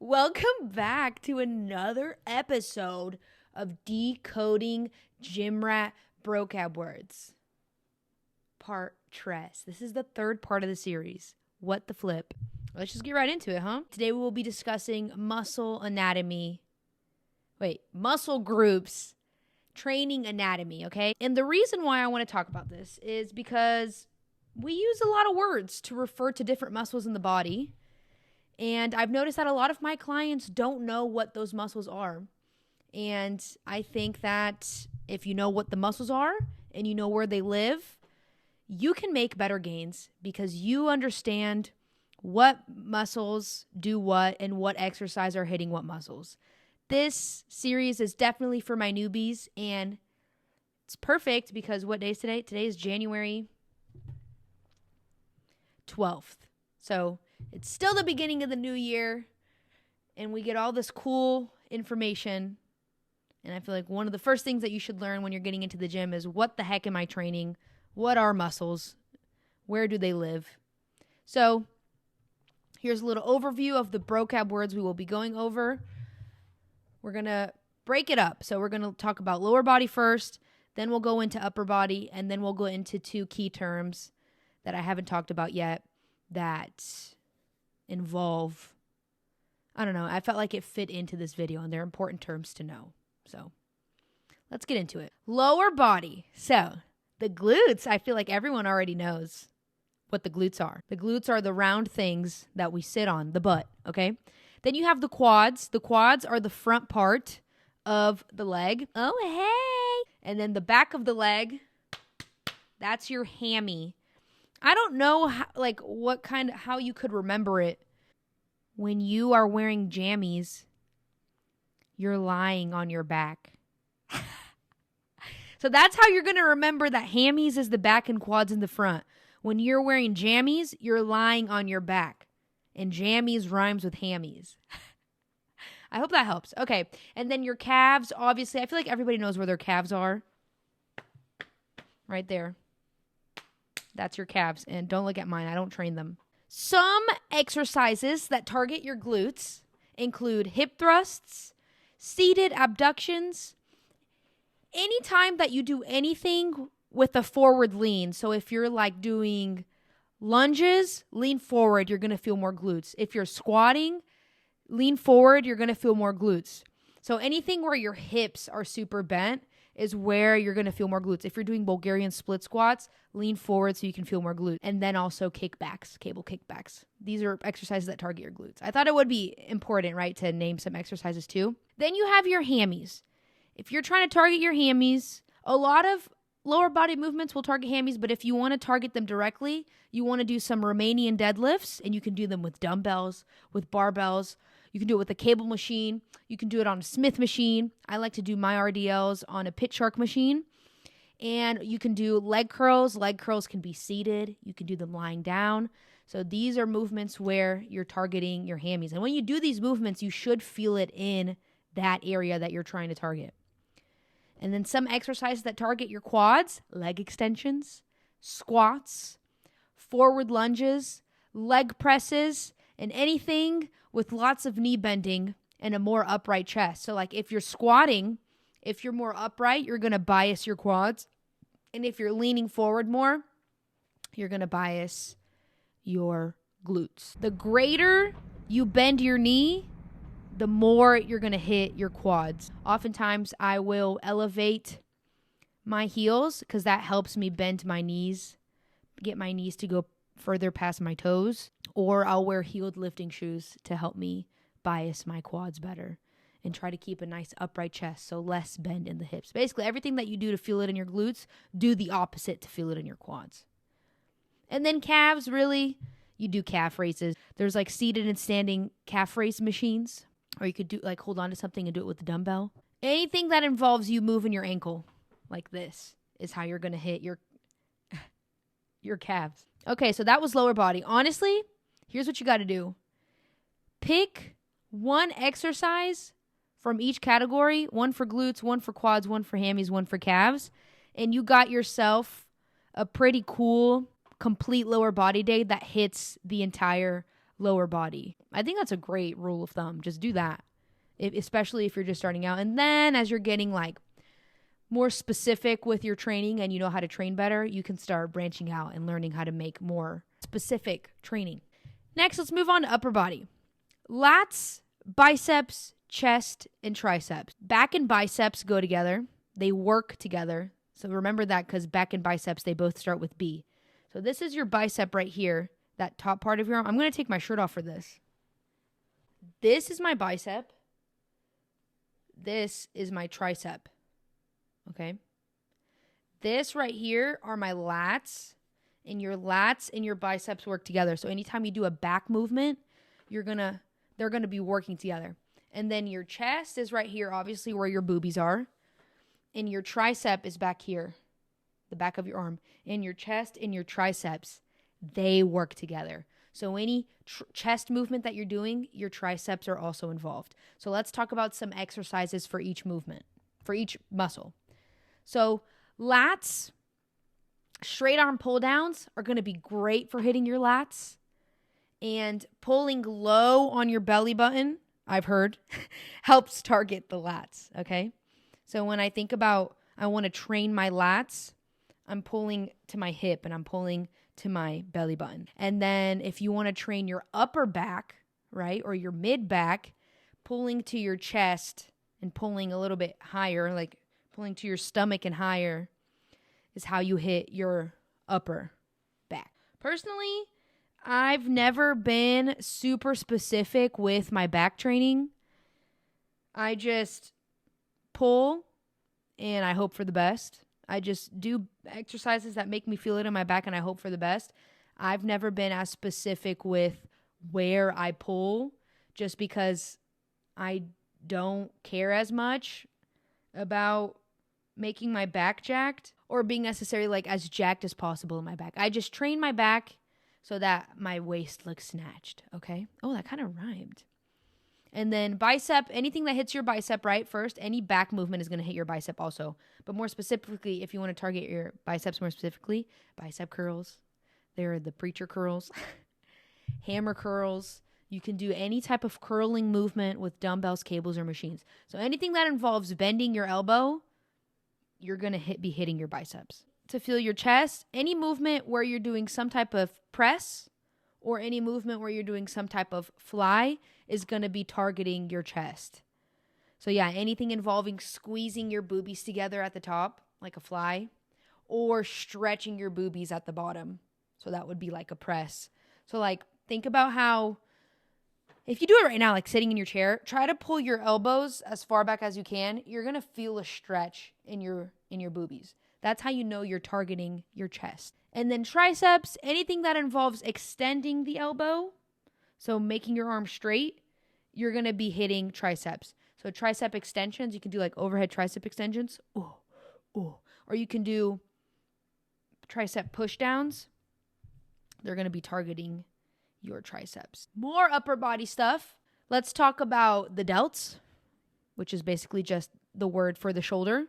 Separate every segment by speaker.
Speaker 1: Welcome back to another episode of Decoding Gym Rat Brocab Words. Part Tres. This is the third part of the series. What the flip? Let's just get right into it, huh? Today we will be discussing muscle groups, training anatomy, okay? And the reason why I want to talk about this is because we use a lot of words to refer to different muscles in the body. And I've noticed that a lot of my clients don't know what those muscles are. And I think that if you know what the muscles are and you know where they live, you can make better gains because you understand what muscles do what and what exercise are hitting what muscles. This series is definitely for my newbies, and it's perfect because what day is today? Today is January 12th. So it's still the beginning of the new year, and we get all this cool information. And I feel like one of the first things that you should learn when you're getting into the gym is what the heck am I training? What are muscles? Where do they live? So here's a little overview of the Brocab words we will be going over. We're going to break it up. So we're going to talk about lower body first, then we'll go into upper body, and then we'll go into two key terms that I haven't talked about yet that involve, I felt like it fit into this video and they're important terms to know. So let's get into it. Lower body. So the glutes, I feel like everyone already knows what the glutes are. The glutes are the round things that we sit on, the butt, okay? Then you have the quads. The quads are the front part of the leg. Oh, hey. And then the back of the leg, that's your hammy. I don't know how you could remember it. When you are wearing jammies, you're lying on your back. So that's how you're going to remember that hammies is the back and quads in the front. When you're wearing jammies, you're lying on your back. And jammies rhymes with hammies. I hope that helps. Okay. And then your calves, obviously, I feel like everybody knows where their calves are. Right there. That's your calves. And don't look at mine. I don't train them. Some exercises that target your glutes include hip thrusts, seated abductions. Anytime that you do anything with a forward lean. So if you're like doing lunges, lean forward, you're going to feel more glutes. If you're squatting, lean forward, you're going to feel more glutes. So anything where your hips are super bent is where you're going to feel more glutes. If you're doing Bulgarian split squats, lean forward so you can feel more glutes. And then also kickbacks, cable kickbacks. These are exercises that target your glutes. I thought it would be important, right, to name some exercises too. Then you have your hammies. If you're trying to target your hammies, a lot of lower body movements will target hammies, but if you want to target them directly, you want to do some Romanian deadlifts, and you can do them with dumbbells, with barbells. You can do it with a cable machine. You can do it on a Smith machine. I like to do my RDLs on a Pit Shark machine. And you can do leg curls. Leg curls can be seated. You can do them lying down. So these are movements where you're targeting your hammies. And when you do these movements, you should feel it in that area that you're trying to target. And then some exercises that target your quads, leg extensions, squats, forward lunges, leg presses, and anything with lots of knee bending and a more upright chest. So like if you're squatting, if you're more upright, you're going to bias your quads. And if you're leaning forward more, you're going to bias your glutes. The greater you bend your knee, the more you're going to hit your quads. Oftentimes, I will elevate my heels because that helps me bend my knees, get my knees to go further past my toes. Or I'll wear heeled lifting shoes to help me bias my quads better and try to keep a nice upright chest, so less bend in the hips. Basically, everything that you do to feel it in your glutes, do the opposite to feel it in your quads. And then calves, really, you do calf raises. There's like seated and standing calf raise machines. Or you could do like hold on to something and do it with a dumbbell. Anything that involves you moving your ankle like this is how you're going to hit your calves. Okay, so that was lower body. Honestly, here's what you got to do. Pick one exercise from each category, one for glutes, one for quads, one for hammies, one for calves, and you got yourself a pretty cool, complete lower body day that hits the entire lower body. I think that's a great rule of thumb. Just do that, especially if you're just starting out. And then as you're getting like more specific with your training and you know how to train better, you can start branching out and learning how to make more specific training. Next, let's move on to upper body. Lats, biceps, chest, and triceps. Back and biceps go together. They work together. So remember that, because back and biceps, they both start with B. So this is your bicep right here, that top part of your arm. I'm going to take my shirt off for this. This is my bicep. This is my tricep. Okay? This right here are my lats, and your lats and your biceps work together. So anytime you do a back movement, they're going to be working together. And then your chest is right here, obviously where your boobies are. And your tricep is back here, the back of your arm. And your chest and your triceps, they work together. So any chest movement that you're doing, your triceps are also involved. So let's talk about some exercises for each movement, for each muscle. So lats, straight arm pull downs are going to be great for hitting your lats. And pulling low on your belly button, I've heard, helps target the lats, okay? So when I think about I want to train my lats, I'm pulling to my hip and I'm pulling to my belly button. And then if you want to train your upper back, right, or your mid back, pulling to your chest and pulling a little bit higher, like pulling to your stomach and higher, is how you hit your upper back. Personally, I've never been super specific with my back training. I just pull and I hope for the best. I just do exercises that make me feel it in my back and I hope for the best. I've never been as specific with where I pull just because I don't care as much about making my back jacked or being necessarily like as jacked as possible in my back. I just train my back so that my waist looks snatched, okay? Oh, that kind of rhymed. And then bicep, anything that hits your bicep right first, any back movement is going to hit your bicep also. But more specifically, if you want to target your biceps more specifically, bicep curls. They're the preacher curls. Hammer curls. You can do any type of curling movement with dumbbells, cables, or machines. So anything that involves bending your elbow, you're going to be hitting your biceps. To feel your chest, any movement where you're doing some type of press or any movement where you're doing some type of fly is going to be targeting your chest. So yeah, anything involving squeezing your boobies together at the top, like a fly, or stretching your boobies at the bottom. So that would be like a press. So like think about how, if you do it right now, like sitting in your chair, try to pull your elbows as far back as you can. You're going to feel a stretch in your boobies. That's how you know you're targeting your chest. And then triceps, anything that involves extending the elbow, so making your arm straight, you're going to be hitting triceps. So tricep extensions, you can do like overhead tricep extensions. Ooh, ooh. Or you can do tricep push downs. They're going to be targeting your triceps. More upper body stuff. Let's talk about the delts, which is basically just the word for the shoulder.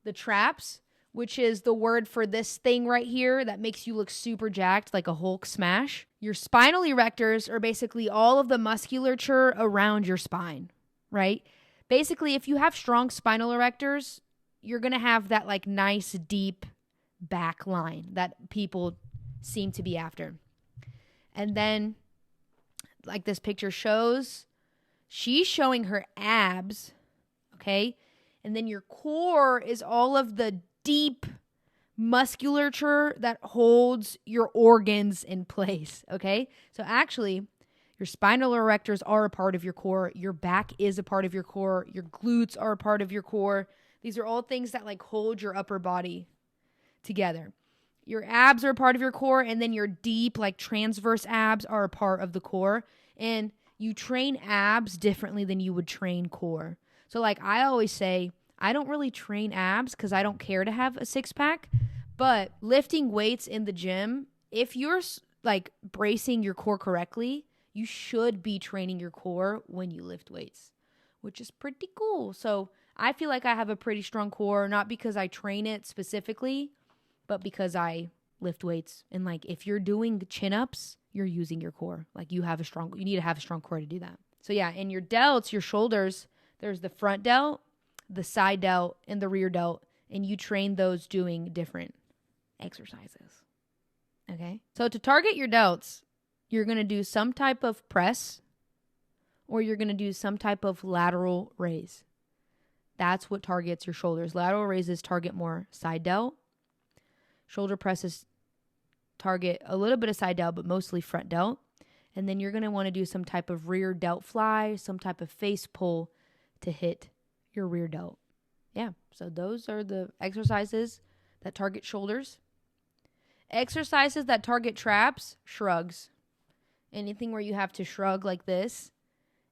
Speaker 1: The traps, which is the word for this thing right here that makes you look super jacked, like a Hulk smash. Your spinal erectors are basically all of the musculature around your spine, right? Basically, if you have strong spinal erectors, you're going to have that like nice deep back line that people seem to be after. And then, like this picture shows, she's showing her abs, okay? And then your core is all of the deep musculature that holds your organs in place, okay? So actually, your spinal erectors are a part of your core. Your back is a part of your core. Your glutes are a part of your core. These are all things that like hold your upper body together. Your abs are a part of your core, and then your deep, like transverse abs are a part of the core. And you train abs differently than you would train core. So like I always say, I don't really train abs because I don't care to have a six-pack. But lifting weights in the gym, if you're like bracing your core correctly, you should be training your core when you lift weights, which is pretty cool. So I feel like I have a pretty strong core, not because I train it specifically, but because I lift weights. And like if you're doing chin-ups, you're using your core. Like you need to have a strong core to do that. So yeah, in your delts, your shoulders, there's the front delt, the side delt, and the rear delt. And you train those doing different exercises. Okay? So to target your delts, you're going to do some type of press or you're going to do some type of lateral raise. That's what targets your shoulders. Lateral raises target more side delt. Shoulder presses target a little bit of side delt, but mostly front delt. And then you're going to want to do some type of rear delt fly, some type of face pull to hit your rear delt. Yeah, so those are the exercises that target shoulders. Exercises that target traps, shrugs. Anything where you have to shrug like this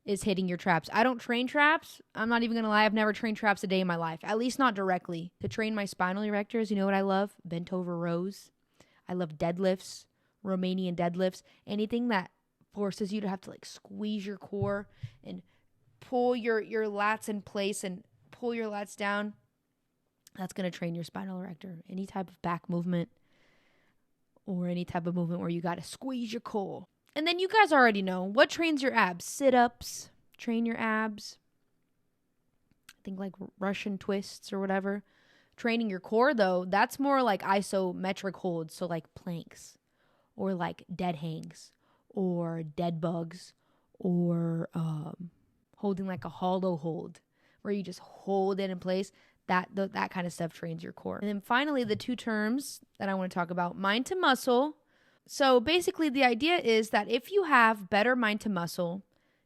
Speaker 1: is hitting your traps. I don't train traps. I'm not even going to lie. I've never trained traps a day in my life, at least not directly. To train my spinal erectors, you know what I love? Bent over rows. I love deadlifts, Romanian deadlifts, anything that forces you to have to like squeeze your core and pull your lats in place and pull your lats down. That's going to train your spinal erector. Any type of back movement or any type of movement where you got to squeeze your core. And then you guys already know what trains your abs. Sit-ups train your abs. I think like Russian twists or whatever. Training your core, though, that's more like isometric holds. So like planks or like dead hangs or dead bugs or holding like a hollow hold where you just hold it in place. That kind of stuff trains your core. And then finally, the two terms that I want to talk about, mind to muscle. So basically the idea is that if you have better mind to muscle,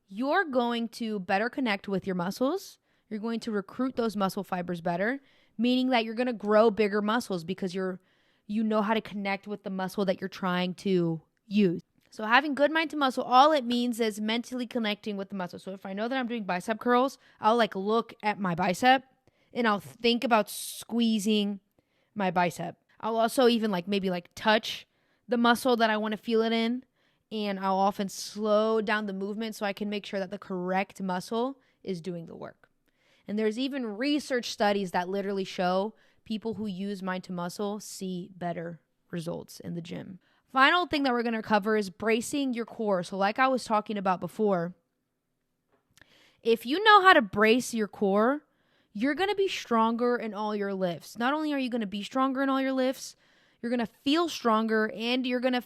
Speaker 1: you're going to better connect with your muscles. You're going to recruit those muscle fibers better, meaning that you're going to grow bigger muscles because you know how to connect with the muscle that you're trying to use. So having good mind to muscle, all it means is mentally connecting with the muscle. So if I know that I'm doing bicep curls, I'll like look at my bicep and I'll think about squeezing my bicep. I'll also even like maybe like touch the muscle that I want to feel it in, and I'll often slow down the movement so I can make sure that the correct muscle is doing the work. And there's even research studies that literally show people who use mind to muscle see better results in the gym. Final thing that we're going to cover is bracing your core. So like I was talking about before, if you know how to brace your core, you're going to be stronger in all your lifts. Not only are you going to be stronger in all your lifts, you're going to feel stronger and you're going to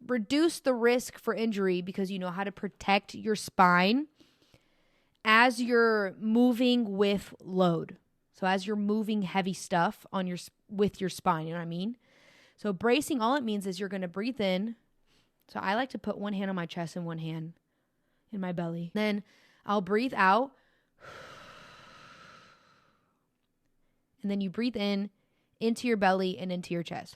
Speaker 1: reduce the risk for injury because you know how to protect your spine as you're moving with load. So as you're moving heavy stuff with your spine, you know what I mean? So bracing, all it means is you're going to breathe in. So I like to put one hand on my chest and one hand in my belly. Then I'll breathe out. And then you breathe in into your belly and into your chest.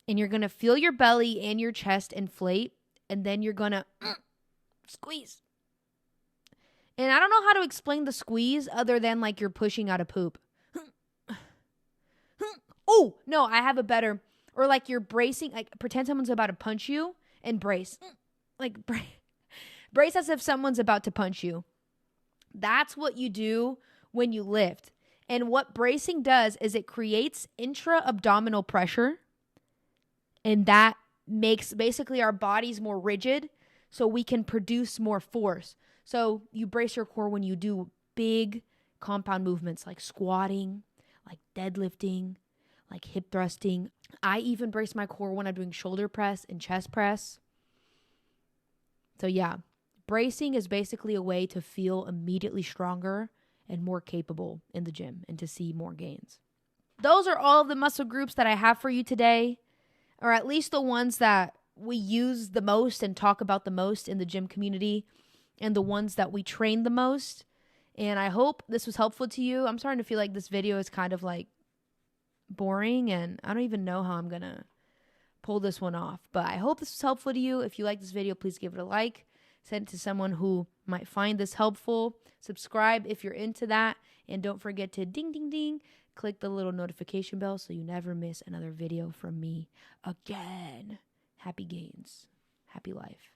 Speaker 1: And you're going to feel your belly and your chest inflate. And then you're going to squeeze. And I don't know how to explain the squeeze other than like you're pushing out a poop. Oh, no, I have a better. Or like you're bracing, like pretend someone's about to punch you and brace. Like brace as if someone's about to punch you. That's what you do when you lift. And what bracing does is it creates intra-abdominal pressure. And that makes basically our bodies more rigid so we can produce more force. So you brace your core when you do big compound movements like squatting, like deadlifting, like hip thrusting. I even brace my core when I'm doing shoulder press and chest press. So yeah, bracing is basically a way to feel immediately stronger and more capable in the gym and to see more gains. Those are all of the muscle groups that I have for you today, or at least the ones that we use the most and talk about the most in the gym community and the ones that we train the most. And I hope this was helpful to you. I'm starting to feel like this video is kind of like boring and I don't even know how I'm going to pull this one off. But I hope this was helpful to you. If you like this video, please give it a like. Send it to someone who might find this helpful. Subscribe if you're into that. And don't forget to ding, ding, ding. Click the little notification bell so you never miss another video from me again. Happy gains. Happy life.